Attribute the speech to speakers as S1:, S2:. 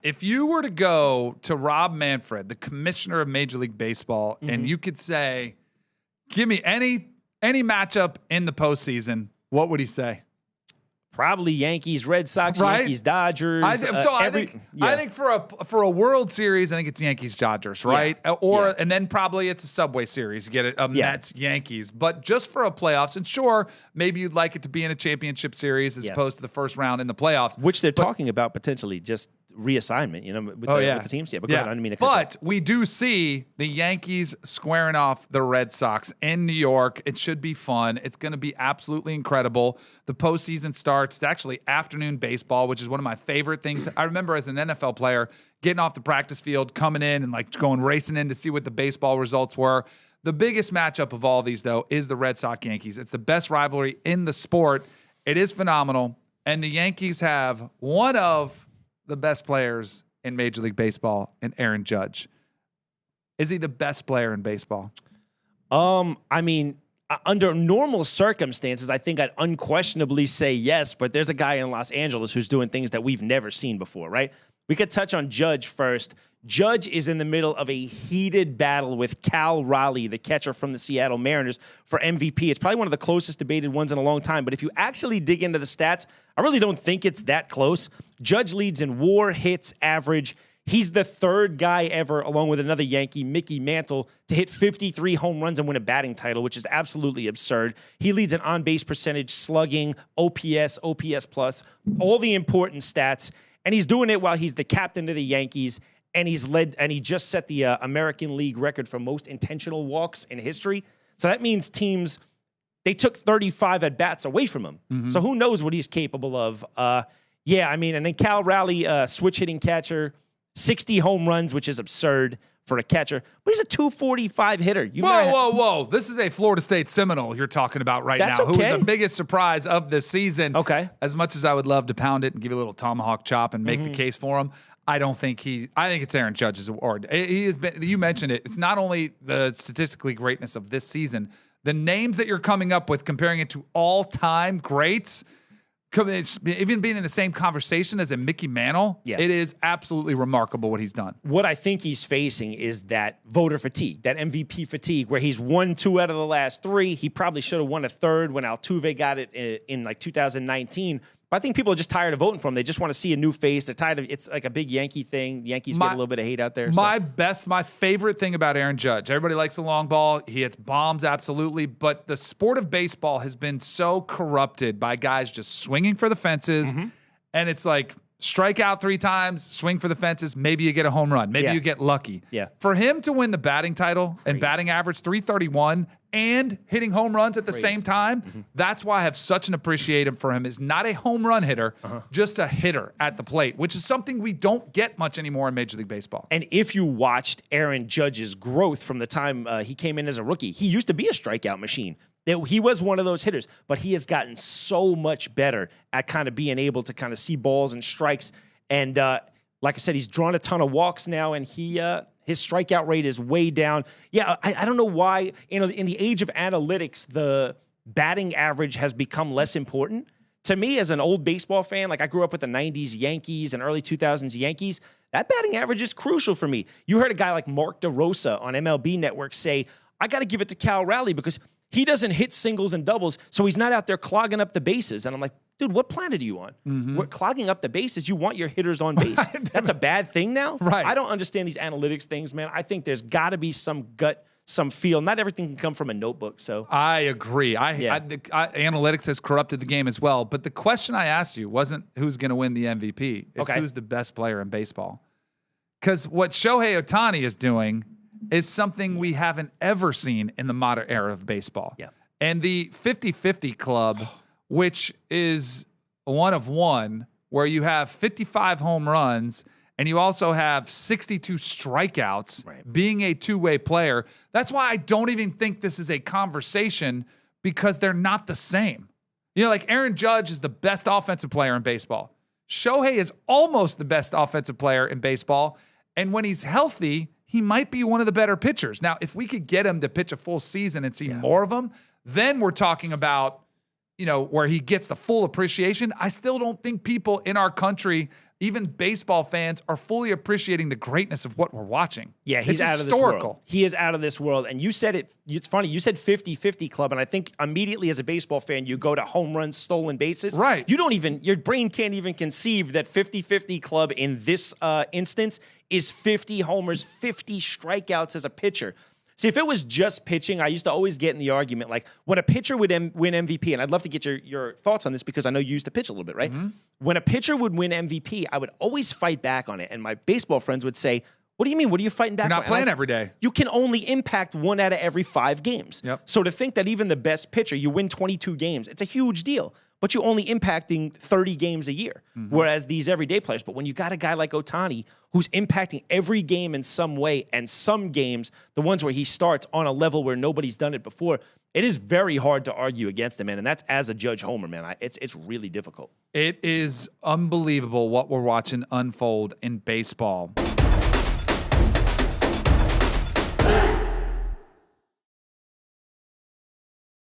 S1: If you were to go to Rob Manfred, the commissioner of Major League Baseball, and you could say, give me any matchup in the postseason, what would he say?
S2: Probably Yankees, Red Sox,
S1: Right?
S2: Yankees, Dodgers.
S1: I think for a World Series, I think it's Yankees, Dodgers, right?
S2: Yeah.
S1: And then probably it's a Subway Series. You get it, Mets, Yankees. But just for a playoffs, and sure, maybe you'd like it to be in a championship series as opposed to the first round in the playoffs,
S2: which they're talking about potentially just reassignment, with the teams. Yeah, but go ahead. I didn't mean to cut you off.
S1: We do see the Yankees squaring off the Red Sox in New York. It should be fun. It's going to be absolutely incredible. The postseason starts. It's actually afternoon baseball, which is one of my favorite things. I remember as an NFL player getting off the practice field, coming in and like going racing in to see what the baseball results were. The biggest matchup of all these, though, is the Red Sox Yankees. It's the best rivalry in the sport. It is phenomenal. And the Yankees have one of the best players in Major League Baseball, and Aaron Judge. Is he the best player in baseball?
S2: I mean, under normal circumstances, I think I'd unquestionably say yes, but there's a guy in Los Angeles who's doing things that we've never seen before, right? We could touch on Judge first. Judge is in the middle of a heated battle with Cal Raleigh, the catcher from the Seattle Mariners, for MVP. It's probably one of the closest debated ones in a long time. But if you actually dig into the stats, I really don't think it's that close. Judge leads in WAR, hits, average. He's the third guy ever, along with another Yankee, Mickey Mantle, to hit 53 home runs and win a batting title, which is absolutely absurd. He leads in on-base percentage, slugging, OPS, OPS plus, all the important stats. And he's doing it while he's the captain of the Yankees. And he just set the American League record for most intentional walks in history. So that means teams, they took 35 at-bats away from him. Mm-hmm. So who knows what he's capable of. And then Cal Raleigh, switch-hitting catcher, 60 home runs, which is absurd for a catcher. But he's a 245 hitter.
S1: Whoa. This is a Florida State Seminole you're talking about now.
S2: Okay.
S1: Who is the biggest surprise of this season.
S2: Okay.
S1: As much as I would love to pound it and give you a little tomahawk chop and make the case for him, I think it's Aaron Judge's award. He has been, you mentioned it. It's not only the statistically greatness of this season, the names that you're coming up with, comparing it to all-time greats, even being in the same conversation as a Mickey Mantle, it is absolutely remarkable what he's done.
S2: What I think he's facing is that voter fatigue, that MVP fatigue, where he's won 2 out of the last 3. He probably should have won a third when Altuve got it in like 2019. But I think people are just tired of voting for him. They just want to see a new face. They're tired of it's like a big Yankee thing. The Yankees get a little bit of hate out there.
S1: My favorite thing about Aaron Judge, everybody likes the long ball. He hits bombs, absolutely. But the sport of baseball has been so corrupted by guys just swinging for the fences. Mm-hmm. And it's like, strike out 3 times, swing for the fences, maybe you get a home run. Maybe you get lucky.
S2: Yeah.
S1: For him to win the batting title and batting average 331 and hitting home runs at the same time, that's why I have such an appreciation for him. Is not a home run hitter, just a hitter at the plate, which is something we don't get much anymore in Major League Baseball.
S2: And if you watched Aaron Judge's growth from the time he came in as a rookie, he used to be a strikeout machine. He was one of those hitters, but he has gotten so much better at kind of being able to kind of see balls and strikes. And like I said, he's drawn a ton of walks now, and his strikeout rate is way down. Yeah, I don't know why. In the age of analytics, the batting average has become less important. To me, as an old baseball fan, like I grew up with the 90s Yankees and early 2000s Yankees, that batting average is crucial for me. You heard a guy like Mark DeRosa on MLB Network say, I got to give it to Cal Raleigh because he doesn't hit singles and doubles, so he's not out there clogging up the bases. And I'm like, dude, what planet are you on? We're clogging up the bases. You want your hitters on base. That's a bad thing now?
S1: Right.
S2: I don't understand these analytics things, man. I think there's got to be some gut, some feel. Not everything can come from a notebook. So
S1: I agree. Analytics has corrupted the game as well. But the question I asked you wasn't who's going to win the MVP. It's who's the best player in baseball. Because what Shohei Ohtani is doing is something we haven't ever seen in the modern era of baseball.
S2: Yeah.
S1: And the 50-50 club, which is one of one, where you have 55 home runs and you also have 62 strikeouts, being a two-way player. That's why I don't even think this is a conversation, because they're not the same. You know, like Aaron Judge is the best offensive player in baseball. Shohei is almost the best offensive player in baseball. And when he's healthy, he might be one of the better pitchers. Now, if we could get him to pitch a full season and see more of him, then we're talking about, where he gets the full appreciation. I still don't think people in our country even baseball fans are fully appreciating the greatness of what we're watching.
S2: Yeah, he's
S1: it's
S2: out
S1: historical.
S2: of this world. He is out of this world. And you said it, it's funny, you said 50-50 club, and I think immediately as a baseball fan, you go to home runs, stolen bases.
S1: Right.
S2: You don't even, your brain can't even conceive that 50-50 club in this instance is 50 homers, 50 strikeouts as a pitcher. See, if it was just pitching, I used to always get in the argument, like when a pitcher would win MVP, and I'd love to get your thoughts on this because I know you used to pitch a little bit, right? When a pitcher would win MVP, I would always fight back on it. And my baseball friends would say, what do you mean? What are you fighting back on?
S1: You're not playing every day.
S2: You can only impact 1 out of every 5 games.
S1: Yep.
S2: So to think that even the best pitcher, you win 22 games, it's a huge deal. But you're only impacting 30 games a year, whereas these everyday players. But when you got a guy like Ohtani who's impacting every game in some way, and some games, the ones where he starts on a level where nobody's done it before, it is very hard to argue against him, man. And that's as a Judge homer, man. It's really difficult.
S1: It is unbelievable what we're watching unfold in baseball.